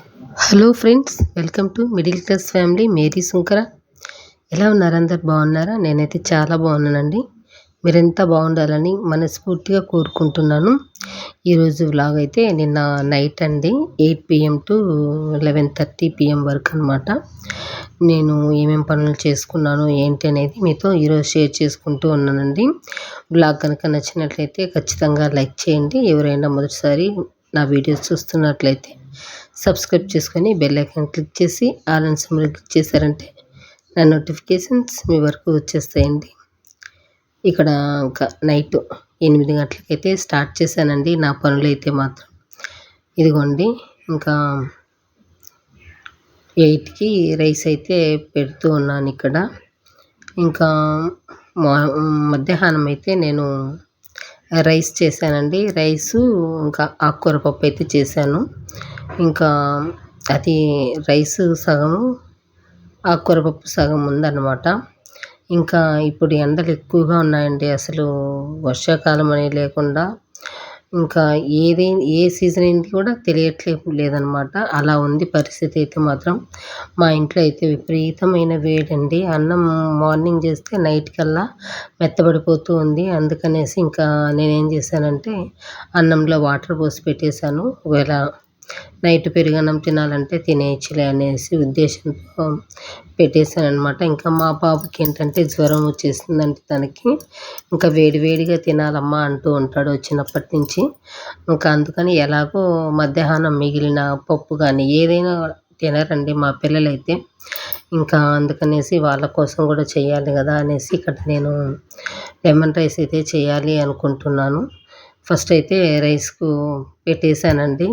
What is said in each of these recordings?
Hello friends, welcome to middle class family Mary Sunkara. ఎలా ఉన్నారు? అందరు బాగున్నారా? నేనైతే చాలా బాగున్నానండి. మీరెంత బాగుండాలని మనస్ఫూర్తిగా కోరుకుంటున్నాను. ఈరోజు వ్లాగ్ అయితే నిన్న నైట్ అండి, 8 PM టు 11:30 PM వరకు అనమాట. నేను ఏమేం పనులు చేసుకున్నాను ఏంటి అనేది మీతో ఈరోజు షేర్ చేసుకుంటూ ఉన్నానండి. వ్లాగ్ కనుక నచ్చినట్లయితే ఖచ్చితంగా లైక్ చేయండి. ఎవరైనా మొదటిసారి నా వీడియోస్ చూస్తున్నట్లయితే సబ్స్క్రైబ్ చేసుకొని బెల్ ఐకాన్ క్లిక్ చేసి ఆల్ అండ్ సింబల్ క్లిక్ చేశారంటే నా నోటిఫికేషన్స్ మీ వరకు వచ్చేస్తాయండి. ఇక్కడ ఇంకా నైట్ 8 గంటలకైతే స్టార్ట్ చేశానండి నా పనులు అయితే మాత్రం. ఇదిగోండి, ఇంకా 8కి రైస్ అయితే పెడుతూ ఉన్నాను ఇక్కడ. ఇంకా మధ్యాహ్నం అయితే నేను రైస్ చేశానండి. రైసు ఇంకా ఆకుకూర పప్పు అయితే చేశాను. ఇంకా అది రైసు సగము, ఆకుకూర పప్పు సగం ఉందన్నమాట. ఇంకా ఇప్పుడు ఎండలు ఎక్కువగా ఉన్నాయండి. అసలు వర్షాకాలం అనేది లేకుండా ఇంకా ఏ సీజన్ అయింది కూడా లేదనమాట. అలా ఉంది పరిస్థితి అయితే మాత్రం. మా ఇంట్లో అయితే విపరీతమైన వేడండి. అన్నం మార్నింగ్ చేస్తే నైట్ కల్లా మెత్తబడిపోతూ ఉంది. అందుకనేసి ఇంకా నేనేం చేశానంటే అన్నంలో వాటర్ పోసి పెట్టేశాను. ఒకవేళ నైట్ పెరుగన్నం తినాలంటే తినేయచ్చులే అనేసి ఉద్దేశంతో పెట్టేశానమాట. ఇంకా మా బాబుకి ఏంటంటే జ్వరం వచ్చేసిందంటే తనకి ఇంకా వేడివేడిగా తినాలమ్మా అంటూ ఉంటాడు వచ్చినప్పటి నుంచి. ఇంకా అందుకని ఎలాగో మధ్యాహ్నం మిగిలిన పప్పు కానీ ఏదైనా తినరండి మా పిల్లలైతే. ఇంకా అందుకనేసి వాళ్ళ కోసం కూడా చేయాలి కదా అనేసి ఇక్కడ నేను లెమన్ రైస్ అయితే చేయాలి అనుకుంటున్నాను. ఫస్ట్ అయితే రైస్కు పెట్టేశానండి.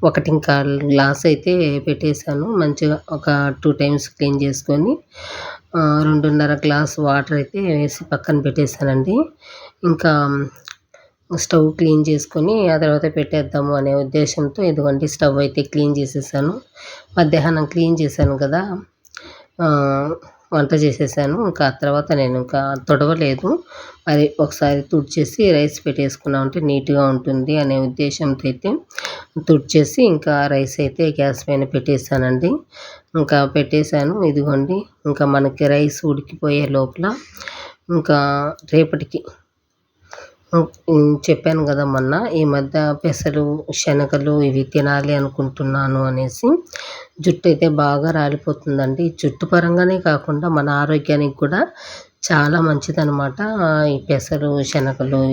ఒకటి ఇంకా గ్లాస్ అయితే పెట్టేశాను. మంచిగా ఒక 2 టైమ్స్ క్లీన్ చేసుకొని 2.5 గ్లాస్ వాటర్ అయితే వేసి పక్కన పెట్టేశానండి. ఇంకా స్టవ్ క్లీన్ చేసుకొని ఆ తర్వాత పెట్టేద్దాము అనే ఉద్దేశంతో ఇదిగోండి స్టవ్ అయితే క్లీన్ చేసేసాను. మధ్యాహ్నం క్లీన్ చేశాను కదా, వంట చేసేసాను. ఇంకా ఆ తర్వాత నేను ఇంకా తొడవలేదు. మరి ఒకసారి తుడిచేసి రైస్ పెట్టేసుకున్నామంటే నీట్గా ఉంటుంది అనే ఉద్దేశంతో అయితే తుడిచేసి ఇంకా రైస్ అయితే గ్యాస్ పైన పెట్టేశానండి. ఇంకా పెట్టేశాను. ఇదిగోండి, ఇంకా మనకి రైస్ ఉడికిపోయే లోపల ఇంకా రేపటికి చెప్పాను కదా మొన్న ఈ మధ్య పెసలు, శనగలు ఇవి తినాలి అనుకుంటున్నాను అనేసి. జుట్టు అయితే బాగా రాలిపోతుందండి. జుట్టు పరంగానే కాకుండా మన ఆరోగ్యానికి కూడా చాలా మంచిదనమాట ఈ పెసలు, శనగలు,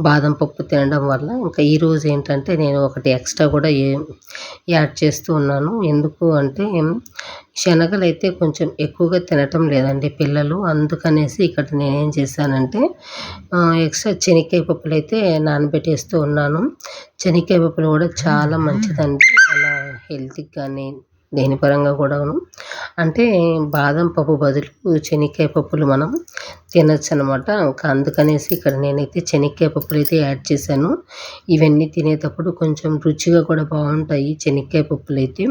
బాదం పప్పు తినడం వల్ల. ఇంకా ఈరోజు ఏంటంటే నేను ఒకటి ఎక్స్ట్రా కూడా యాడ్ చేస్తూ ఉన్నాను. ఎందుకు అంటే శనగలు అయితే కొంచెం ఎక్కువగా తినటం లేదండి పిల్లలు. అందుకనేసి ఇక్కడ నేనేం చేశానంటే ఎక్స్ట్రా శనక్కాయ పప్పులు అయితే నానబెట్టేస్తూ ఉన్నాను. శనక్కాయ పప్పులు కూడా చాలా మంచిదండి మన హెల్త్కి కానీ దేని పరంగా కూడాను. అంటే బాదం పప్పు బదులు శనక్కాయ పప్పులు మనం తినచ్చు అనమాట. ఇంకా అందుకనేసి ఇక్కడ నేనైతే శనక్కాయ పప్పులు అయితే యాడ్ చేశాను. ఇవన్నీ తినేటప్పుడు కొంచెం రుచిగా కూడా బాగుంటాయి శనక్కాయ పప్పులు అయితే.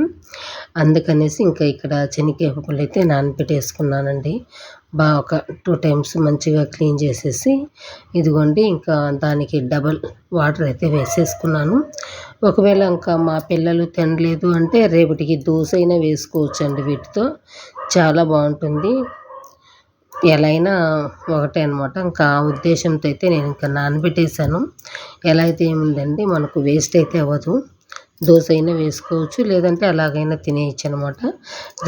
అందుకనేసి ఇంకా ఇక్కడ శనక్కాయ పప్పులు అయితే నానబెట్టేసుకున్నానండి. ఒక 2 టైమ్స్ మంచిగా క్లీన్ చేసేసి ఇదిగోండి ఇంకా దానికి డబల్ వాటర్ అయితే వేసేసుకున్నాను. ఒకవేళ ఇంకా మా పిల్లలు తినలేదు అంటే రేపటికి దోశ అయినా వేసుకోవచ్చండి. వీటితో చాలా బాగుంటుంది. ఎలా అయినా ఒకటే అనమాట. ఇంకా ఆ ఉద్దేశంతో అయితే నేను ఇంకా నానబెట్టేశాను. ఎలా అయితే ఏముందండి, మనకు వేస్ట్ అయితే అవ్వదు. దోశ అయినా వేసుకోవచ్చు, లేదంటే అలాగైనా తినేయచ్చు అనమాట.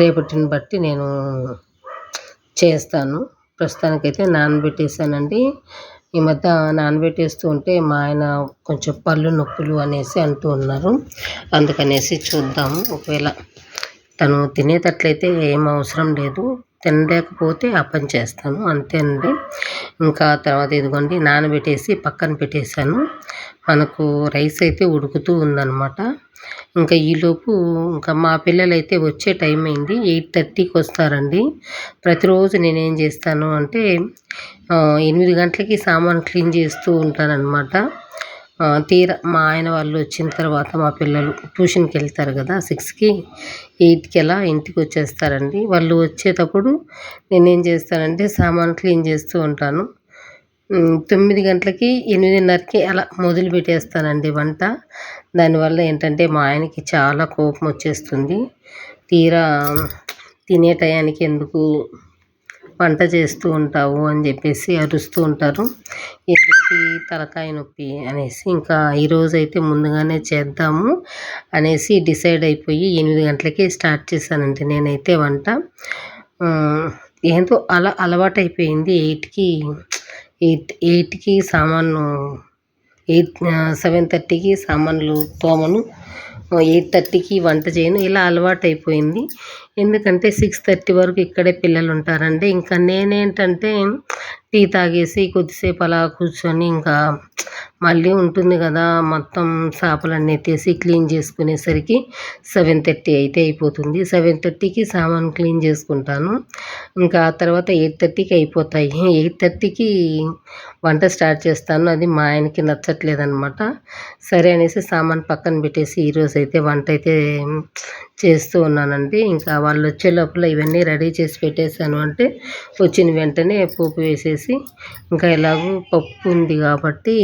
రేపటిని బట్టి నేను చేస్తాను. ప్రస్తుతానికైతే నానబెట్టేశానండి. ఈ మధ్య నానబెట్టేస్తూ ఉంటే మా ఆయన కొంచెం పళ్ళు నొప్పులు అనేసి అంటూ ఉన్నారు. అందుకనేసి చూద్దాము. ఒకవేళ తను తినేటట్లయితే ఏం అవసరం లేదు, తినలేకపోతే ఆ పని చేస్తాను అంతేనండి. ఇంకా తర్వాత ఇదిగోండి నానబెట్టేసి పక్కన పెట్టేశాను. మనకు రైస్ అయితే ఉడుకుతూ ఉందన్నమాట. ఇంకా ఈలోపు ఇంకా మా పిల్లలైతే వచ్చే టైం అయింది. 8:30కి వస్తారండి. ప్రతిరోజు నేనేం చేస్తాను అంటే 8 గంటలకి సామాను క్లీన్ చేస్తూ ఉంటానన్నమాట. తీరా మా ఆయన వాళ్ళు వచ్చిన తర్వాత మా పిల్లలు ట్యూషన్కి వెళ్తారు కదా 6కి, 8కి అలా ఇంటికి వచ్చేస్తారండి. వాళ్ళు వచ్చేటప్పుడు నేనేం చేస్తానంటే సామాను క్లీన్ చేస్తూ ఉంటాను. 9 గంటలకి 8:30కి అలా మొదలు పెట్టేస్తానండి వంట. దానివల్ల ఏంటంటే మా ఆయనకి చాలా కోపం వచ్చేస్తుంది. తీరా తినే టయానికి ఎందుకు వంట చేస్తూ ఉంటావు అని చెప్పేసి అరుస్తూ ఉంటారు. ఎందుకు ఈ తలకాయ నొప్పి అనేసి ఇంకా ఈరోజైతే ముందుగానే చేద్దాము అనేసి డిసైడ్ అయిపోయి 8 గంటలకే స్టార్ట్ చేశానండి నేనైతే వంట. ఏందో అలా అలవాటైపోయింది. 8కి సామాను 7:30కి సామాన్లు తోమను, 8:30కి వంట చేయను, ఇలా అలవాటైపోయింది. ఎందుకంటే 6:30 వరకు ఇక్కడే పిల్లలు ఉంటారండి. ఇంకా నేనేంటంటే టీ తాగేసి కొద్దిసేపు అలా కూర్చొని ఇంకా మళ్ళీ ఉంటుంది కదా, మొత్తం చేపలన్నీ ఎత్తేసి క్లీన్ చేసుకునేసరికి 7:30 అయితే అయిపోతుంది. 7:30కి సామాను క్లీన్ చేసుకుంటాను. ఇంకా ఆ తర్వాత 8:30కి అయిపోతాయి. 8:30కి వంట స్టార్ట్ చేస్తాను. అది మా ఆయనకి నచ్చట్లేదనమాట. సరే అనేసి సామాను పక్కన పెట్టేసి ఈరోజైతే వంట అయితే చేస్తూ ఉన్నానండి. ఇంకా వాళ్ళు వచ్చే లోపల ఇవన్నీ రెడీ చేసి పెట్టేశాను అంటే వచ్చిన వెంటనే పోపు వేసేసి ఇంకా ఎలాగో పప్పు ఉంది కాబట్టి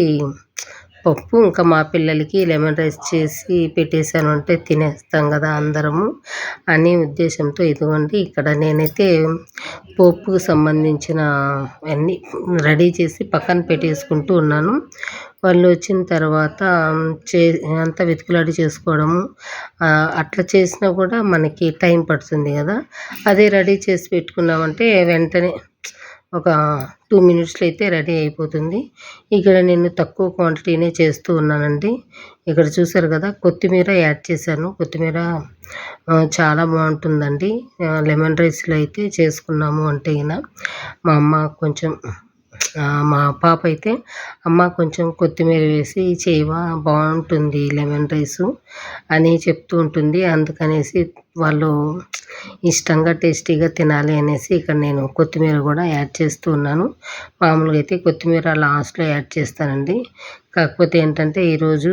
పప్పు ఇంకా మా పిల్లలకి లెమన్ రైస్ చేసి పెట్టేశాను అంటే తినేస్తాం కదా అందరము అనే ఉద్దేశంతో ఇదిగోండి ఇక్కడ నేనైతే పోపుకు సంబంధించిన అన్నీ రెడీ చేసి పక్కన పెట్టేసుకుంటూ ఉన్నాను. వాళ్ళు వచ్చిన తర్వాత అంతా వెతుకులాడి చేసుకోవడము అట్లా చేసినా కూడా మనకి టైం పడుతుంది కదా. అదే రెడీ చేసి పెట్టుకున్నామంటే వెంటనే ఒక 2 మినిట్స్లో అయితే రెడీ అయిపోతుంది. ఇక్కడ నేను తక్కువ క్వాంటిటీనే చేస్తూ ఉన్నానండి. ఇక్కడ చూసారు కదా, కొత్తిమీర యాడ్ చేశాను. కొత్తిమీర చాలా బాగుంటుందండి. లెమన్ రైస్లో అయితే చేసుకున్నాము అంటే మా అమ్మ కొంచెం మా పాప అయితే అమ్మ కొంచెం కొత్తిమీర వేసి చేయవా బాగుంటుంది లెమన్ రైసు అని చెప్తూ ఉంటుంది. అందుకనేసి వాళ్ళు ఇష్టంగా టేస్టీగా తినాలి అనేసి ఇక్కడ నేను కొత్తిమీర కూడా యాడ్ చేస్తూ ఉన్నాను. మామూలుగా అయితే కొత్తిమీర లాస్ట్లో యాడ్ చేస్తానండి. కాకపోతే ఏంటంటే ఈరోజు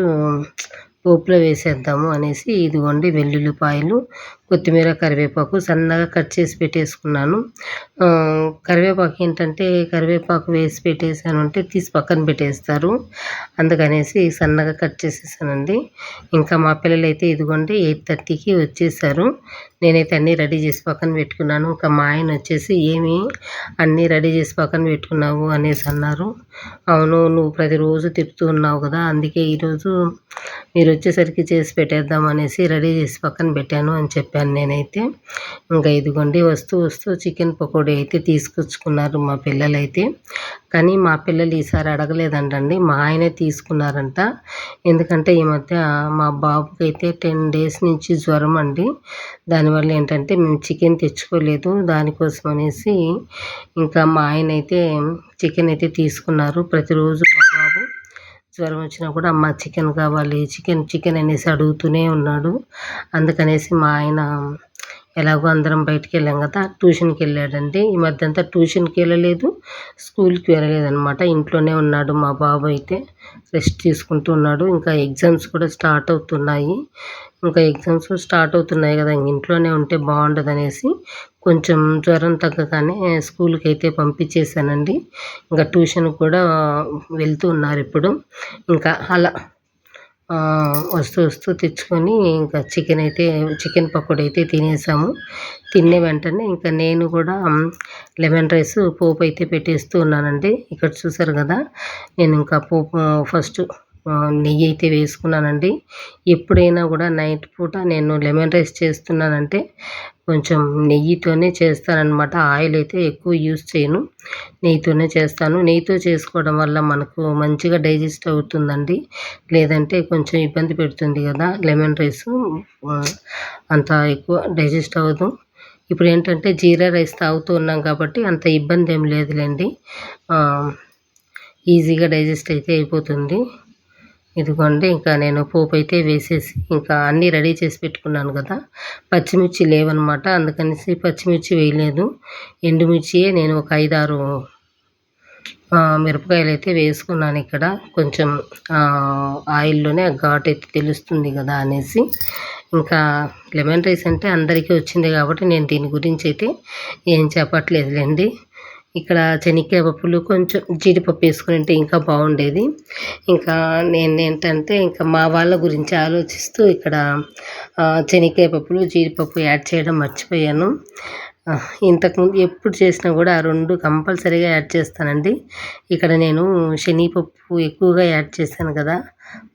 పోపులో వేసేద్దాము అనేసి ఇదిగోండి వెల్లుల్లిపాయలు, కొత్తిమీర, కరివేపాకు సన్నగా కట్ చేసి పెట్టేసుకున్నాను. కరివేపాకు ఏంటంటే కరివేపాకు వేసి పెట్టేసాను అంటే తీసి పక్కన పెట్టేస్తారు. అందుకనేసి సన్నగా కట్ చేసేసానండి. ఇంకా మా పిల్లలైతే ఇదిగోండి 8:30కి వచ్చేసారు. నేనైతే అన్నీ రెడీ చేసి పక్కన పెట్టుకున్నాను. ఇంకా మా ఆయన వచ్చేసి ఏమి అన్నీ రెడీ చేసి పక్కన పెట్టుకున్నావు అనేసి అన్నారు. అవును, నువ్వు ప్రతిరోజు తిప్పుతూ ఉన్నావు కదా, అందుకే ఈరోజు మీరు వచ్చేసరికి చేసి పెట్టేద్దాం అనేసి రెడీ చేసి పక్కన పెట్టాను అని చెప్పాను నేనైతే. ఇంకా ఇదిగోండి వస్తూ చికెన్ పకోడీ అయితే తీసుకొచ్చుకున్నారు మా పిల్లలైతే. కానీ మా పిల్లలు ఈసారి అడగలేదంటండి, మా ఆయనే తీసుకున్నారంట. ఎందుకంటే ఈ మధ్య మా బాబుకి అయితే 10 డేస్ నుంచి జ్వరం అండి. దానివల్ల ఏంటంటే మేము చికెన్ తెచ్చుకోలేదు. దానికోసం అనేసి ఇంకా మా ఆయన అయితే చికెన్ అయితే తీసుకున్నారు. ప్రతిరోజు మా బాబు జ్వరం వచ్చినా కూడా అమ్మ చికెన్ కావాలి, చికెన్ అనేసి అడుగుతూనే ఉన్నాడు. అందుకనేసి మా ఆయన ఎలాగో అందరం బయటికి వెళ్ళాం కదా, ట్యూషన్కి వెళ్ళాడండి. ఈ మధ్య అంతా ట్యూషన్కి వెళ్ళలేదు, స్కూల్కి వెళ్ళలేదన్నమాట. ఇంట్లోనే ఉన్నాడు మా బాబు అయితే, రెస్ట్ తీసుకుంటూ ఉన్నాడు. ఇంకా ఎగ్జామ్స్ కూడా స్టార్ట్ అవుతున్నాయి. కదా, ఇంట్లోనే ఉంటే బాగుండదు అనేసి కొంచెం జ్వరం తగ్గగానే స్కూల్కి అయితే పంపించేశానండి. ఇంకా ట్యూషన్కి కూడా వెళ్తూ ఉన్నారు ఇప్పుడు. ఇంకా అలా వస్తూ తెచ్చుకొని ఇంకా చికెన్ పకోడీ అయితే తినేసాము. తిన్న వెంటనే ఇంకా నేను కూడా లెమన్ రైస్ పోపు అయితే పెట్టేస్తూ ఉన్నానండి. ఇక్కడ చూసారు కదా, నేను ఇంకా పోపు ఫస్ట్ నెయ్యి అయితే వేసుకున్నానండి. ఎప్పుడైనా కూడా నైట్ పూట నేను లెమన్ రైస్ చేస్తున్నానంటే కొంచెం నెయ్యితోనే చేస్తానన్నమాట. ఆయిల్ అయితే ఎక్కువ యూజ్ చేయను, నెయ్యితోనే చేస్తాను. నెయ్యితో చేసుకోవడం వల్ల మనకు మంచిగా డైజెస్ట్ అవుతుందండి. లేదంటే కొంచెం ఇబ్బంది పెడుతుంది కదా లెమన్ రైసు, అంత ఎక్కువ డైజెస్ట్ అవ్వదు. ఇప్పుడు ఏంటంటే జీరా రైస్ తాగుతూ ఉన్నాం కాబట్టి అంత ఇబ్బంది ఏం లేదులేండి, ఈజీగా డైజెస్ట్ అయితే అయిపోతుంది. ఇదిగోండి ఇంకా నేను పోపు అయితే వేసేసి ఇంకా అన్నీ రెడీ చేసి పెట్టుకున్నాను కదా. పచ్చిమిర్చి లేవన్నమాట, అందుకనేసి పచ్చిమిర్చి వేయలేదు. ఎండుమిర్చియే నేను ఒక 5-6 మిరపకాయలు అయితే వేసుకున్నాను ఇక్కడ. కొంచెం ఆయిల్లోనే ఘాటు అయితే తెలుస్తుంది కదా అనేసి. ఇంకా లెమన్ రైస్ అంటే అందరికీ వచ్చింది కాబట్టి నేను దీని గురించి అయితే ఏం చెప్పట్లేదులేండి. ఇక్కడ శనక్కాయ పప్పులు కొంచెం జీడిపప్పు వేసుకుంటే ఇంకా బాగుండేది. ఇంకా నేనేంటంటే ఇంకా మా వాళ్ళ గురించి ఆలోచిస్తూ ఇక్కడ శనక్కాయ పప్పులు జీడిపప్పు యాడ్ చేయడం మర్చిపోయాను. ఇంతకుముందు ఎప్పుడు చేసినా కూడా ఆ 2 కంపల్సరీగా యాడ్ చేస్తానండి. ఇక్కడ నేను శనగపప్పు ఎక్కువగా యాడ్ చేశాను కదా,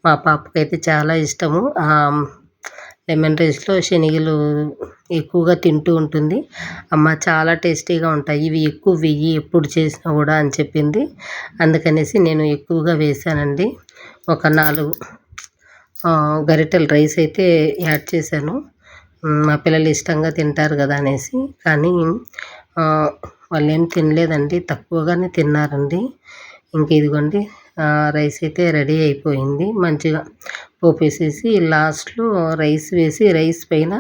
మా పాపకైతే చాలా ఇష్టము. లెమన్ రైస్లో శనగలు ఎక్కువగా తింటూ ఉంటుంది. అమ్మ చాలా టేస్టీగా ఉంటాయి, ఇవి ఎక్కువ వెయ్యి ఎప్పుడు చేసినా కూడా అని చెప్పింది. అందుకనేసి నేను ఎక్కువగా వేసానండి. ఒక 4 గరిటెల రైస్ అయితే యాడ్ చేశాను. మా పిల్లలు ఇష్టంగా తింటారు కదా అనేసి. కానీ వాళ్ళేం తినలేదండి, తక్కువగానే తిన్నారండి. ఇంక ఇదిగోండి రైస్ అయితే రెడీ అయిపోయింది. మంచిగా పోపు వేసేసి లాస్ట్లో రైస్ వేసి రైస్ పైన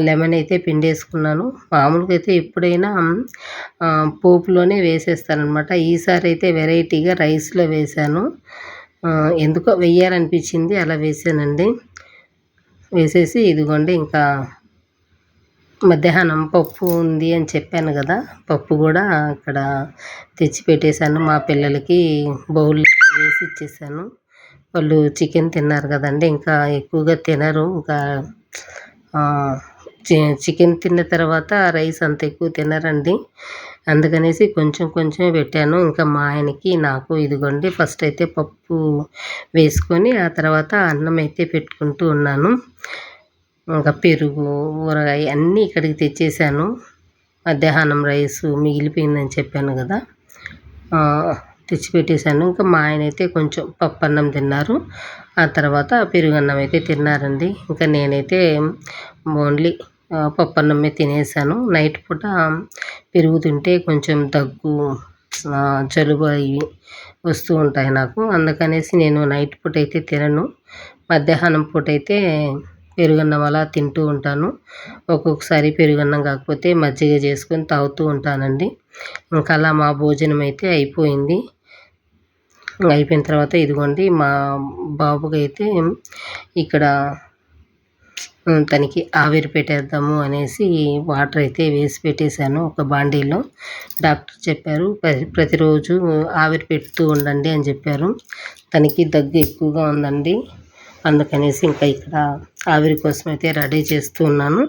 లెమన్ అయితే పిండేసుకున్నాను. మామూలుగా అయితే ఎప్పుడైనా పోపులోనే వేసేస్తానమాట. ఈసారి అయితే వెరైటీగా రైస్లో వేశాను. ఎందుకో వెయ్యాలనిపించింది, అలా వేసానండి. వేసేసి ఇదిగోండి ఇంకా మధ్యాహ్నం పప్పు ఉంది అని చెప్పాను కదా, పప్పు కూడా ఇక్కడ తెచ్చి పెట్టేశాను. మా పిల్లలకి బౌల్ వేసి ఇచ్చేసాను. వాళ్ళు చికెన్ తిన్నారు కదండి, ఇంకా ఎక్కువగా తినరు. ఇంకా చికెన్ తిన్న తర్వాత రైస్ అంత ఎక్కువ తినరండి. అందుకనేసి కొంచెం కొంచెమే పెట్టాను. ఇంకా మా ఆయనకి నాకు ఇదిగోండి ఫస్ట్ అయితే పప్పు వేసుకొని ఆ తర్వాత అన్నం అయితే పెట్టుకుంటూ ఉన్నాను. ఇంకా పెరుగు, ఊరగాయ అన్నీ ఇక్కడికి తెచ్చేసాను. మధ్యాహ్నం రైసు మిగిలిపోయిందని చెప్పాను కదా, తెచ్చిపెట్టేశాను. ఇంకా మా ఆయన అయితే కొంచెం పప్పు అన్నం తిన్నారు, ఆ తర్వాత పెరుగన్నం అయితే తిన్నారండి. ఇంకా నేనైతే ఓన్లీ పప్పు అన్నమే తినేసాను. నైట్ పూట పెరుగు తింటే కొంచెం దగ్గు, జలుబు ఇవి వస్తూ ఉంటాయి నాకు. అందుకనేసి నేను నైట్ పూట అయితే తినను. మధ్యాహ్నం పూట అయితే పెరుగన్నం అలా తింటూ ఉంటాను. ఒక్కొక్కసారి పెరుగన్నం కాకపోతే మజ్జిగ చేసుకొని తాగుతూ ఉంటానండి. ఇంకా అలా మా భోజనం అయితే అయిపోయింది. అయిపోయిన తర్వాత ఇదిగోండి మా బాబుకైతే ఇక్కడ తనకి ఆవిరి పెట్టేద్దాము అనేసి వాటర్ అయితే వేసి పెట్టేశాను ఒక బాండీలో. డాక్టర్ చెప్పారు ప్రతిరోజు ఆవిరి పెడుతూ ఉండండి అని చెప్పారు. తనకి దగ్గు ఎక్కువగా ఉందండి, అందుకనేసి ఇంకా ఇక్కడ ఆవిరి కోసం అయితే రెడీ చేస్తూ ఉన్నాను.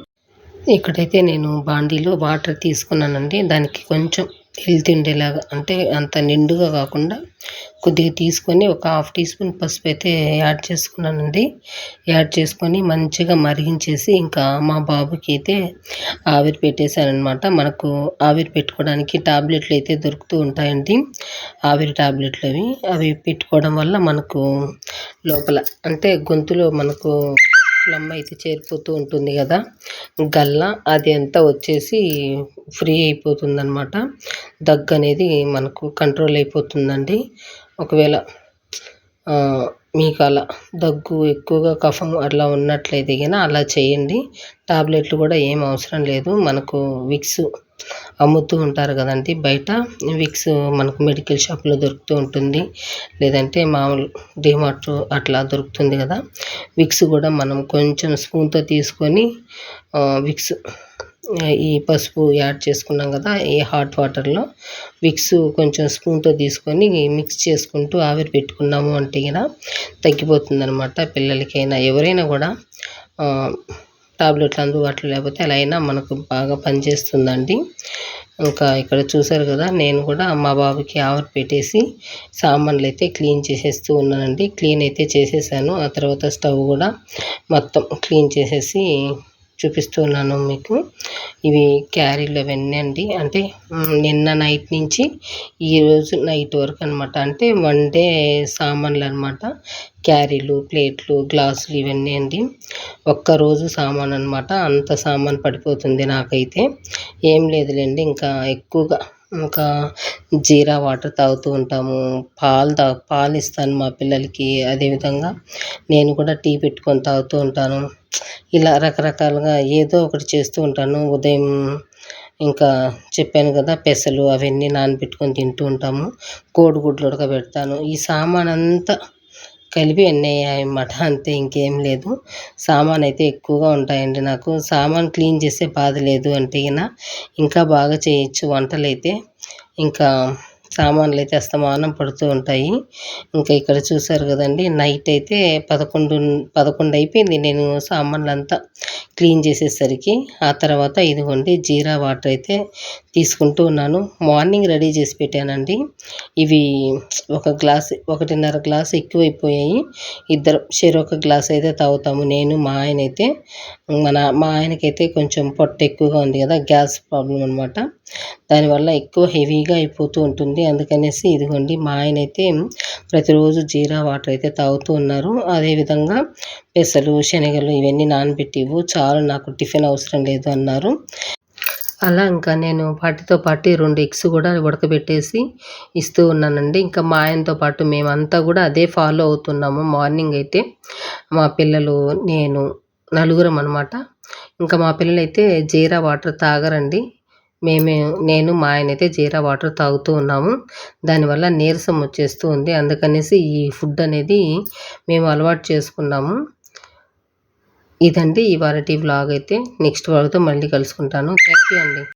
ఇక్కడైతే నేను బాండీలో వాటర్ తీసుకున్నానండి. దానికి కొంచెం హెల్త్ ఉండేలాగా, అంటే అంత నిండుగా కాకుండా కొద్దిగా తీసుకొని ఒక 1/2 టీ స్పూన్ పసుపు అయితే యాడ్ చేసుకున్నానండి. యాడ్ చేసుకొని మంచిగా మరిగించేసి ఇంకా మా బాబుకి అయితే ఆవిరి పెట్టేశానమాట. మనకు ఆవిరి పెట్టుకోవడానికి టాబ్లెట్లు అయితే దొరుకుతూ ఉంటాయండి, ఆవిరి టాబ్లెట్లు అవి పెట్టుకోవడం వల్ల మనకు లోపల అంటే గొంతులో మనకు ఫ్లమ్ అయితే చేరిపోతూ ఉంటుంది కదా, గల్ల అది అంతా వచ్చేసి ఫ్రీ అయిపోతుందన్నమాట. దగ్గు అనేది మనకు కంట్రోల్ అయిపోతుందండి. ఒకవేళ మీకు అలా దగ్గు ఎక్కువగా కఫం అట్లా ఉన్నట్లయితే కనుక అలా చేయండి. టాబ్లెట్లు కూడా ఏం అవసరం లేదు. మనకు విక్స్ అమ్ముతూ ఉంటారు కదండి బయట, విక్స్ మనకు మెడికల్ షాప్లో దొరుకుతూ ఉంటుంది, లేదంటే మామూలు డిమార్ట్ అట్లా దొరుకుతుంది కదా. విక్స్ కూడా మనం కొంచెం స్పూన్తో తీసుకొని విక్స్ ఈ పసుపు యాడ్ చేసుకున్నాం కదా, ఈ హాట్ వాటర్లో విక్స్ కొంచెం స్పూన్తో తీసుకొని మిక్స్ చేసుకుంటూ ఆవిరి పెట్టుకున్నాము అంటే కదా తగ్గిపోతుంది అనమాట. పిల్లలకైనా ఎవరైనా కూడా టాబ్లెట్లు అందుబాటులో లేకపోతే అలా అయినా మనకు బాగా పనిచేస్తుందండి. ఇంకా ఇక్కడ చూసారు కదా, నేను కూడా మా బాబుకి ఆవిరి పెట్టేసి సామాన్లు అయితే క్లీన్ చేసేస్తూ ఉన్నానండి. క్లీన్ అయితే చేసేసాను. ఆ తర్వాత స్టవ్ కూడా మొత్తం క్లీన్ చేసేసి చూపిస్తూ ఉన్నాను మీకు. ఇవి క్యారీలు అవన్నీ అండి, అంటే నిన్న నైట్ నుంచి ఈరోజు నైట్ వరకు అనమాట. అంటే 1 డే సామాన్లు అనమాట. క్యారీలు, ప్లేట్లు, గ్లాసులు ఇవన్నీ అండి. ఒక్కరోజు సామాన్ అనమాట. అంత సామాన్ పడిపోతుంది నాకైతే. ఏం లేదులేండి, ఇంకా ఎక్కువగా ఇంకా జీరా వాటర్ తాగుతూ ఉంటాము, పాలు ఇస్తాను మా పిల్లలకి. అదేవిధంగా నేను కూడా టీ పెట్టుకొని తాగుతూ ఉంటాను. ఇలా రకరకాలుగా ఏదో ఒకటి చేస్తూ ఉంటాను. ఉదయం ఇంకా చెప్పాను కదా, పెసలు అవన్నీ నానబెట్టుకొని తింటూ ఉంటాము. కోడిగుడ్లు ఉడకబెడతాను. ఈ సామాన్ అంతా కలిపి అన్నీ అన్నమాట, అంతే, ఇంకేం లేదు. సామాన్ అయితే ఎక్కువగా ఉంటాయండి నాకు. సామాన్ క్లీన్ చేసే బాధ లేదు అంటే ఇంకా బాగా చేయొచ్చు వంటలు అయితే. ఇంకా సామాన్లు అయితే అస్తమానం పడుతూ ఉంటాయి. ఇంకా ఇక్కడ చూసారు కదండి, నైట్ అయితే 11 అయిపోయింది నేను సామాన్లంతా క్లీన్ చేసేసరికి. ఆ తర్వాత ఇదిగోండి జీరా వాటర్ అయితే తీసుకుంటూ ఉన్నాను. మార్నింగ్ రెడీ చేసి పెట్టానండి. ఇవి ఒక గ్లాస్ 1.5 గ్లాస్ ఎక్కువైపోయాయి. ఇద్దరు చెరొక గ్లాస్ అయితే తాగుతాము, నేను మా ఆయన అయితే. మా ఆయనకైతే కొంచెం పొట్ట ఎక్కువగా ఉంది కదా, గ్యాస్ ప్రాబ్లం అనమాట. దానివల్ల ఎక్కువ హెవీగా అయిపోతూ ఉంటుంది. అందుకనేసి ఇదిగోండి మా ఆయన అయితే ప్రతిరోజు జీరా వాటర్ అయితే తాగుతూ ఉన్నారు. అదేవిధంగా పెసలు, శనగలు ఇవన్నీ నానబెట్టివు చాలు, నాకు టిఫిన్ అవసరం లేదు అన్నారు. అలా ఇంకా నేను వాటితో పాటు 2 ఎగ్స్ కూడా ఉడకబెట్టేసి ఇస్తూ ఉన్నానండి. ఇంకా మా ఆయనతో పాటు మేమంతా కూడా అదే ఫాలో అవుతున్నాము. మార్నింగ్ అయితే మా పిల్లలు, నేను నలుగురం అనమాట. ఇంకా మా పిల్లలైతే జీరా వాటర్ తాగరండి. నేను మా ఆయన అయితే జీరా వాటర్ తాగుతూ ఉన్నాము. దానివల్ల నీరసం వచ్చేస్తూ ఉంది. అందుకనేసి ఈ ఫుడ్ అనేది మేము అలవాటు చేసుకున్నాము. ఇదండి ఇవాళటి వ్లాగ్ అయితే. నెక్స్ట్ వ్లాగ్తో మళ్ళీ కలుసుకుంటాను. థ్యాంక్ యూ అండి.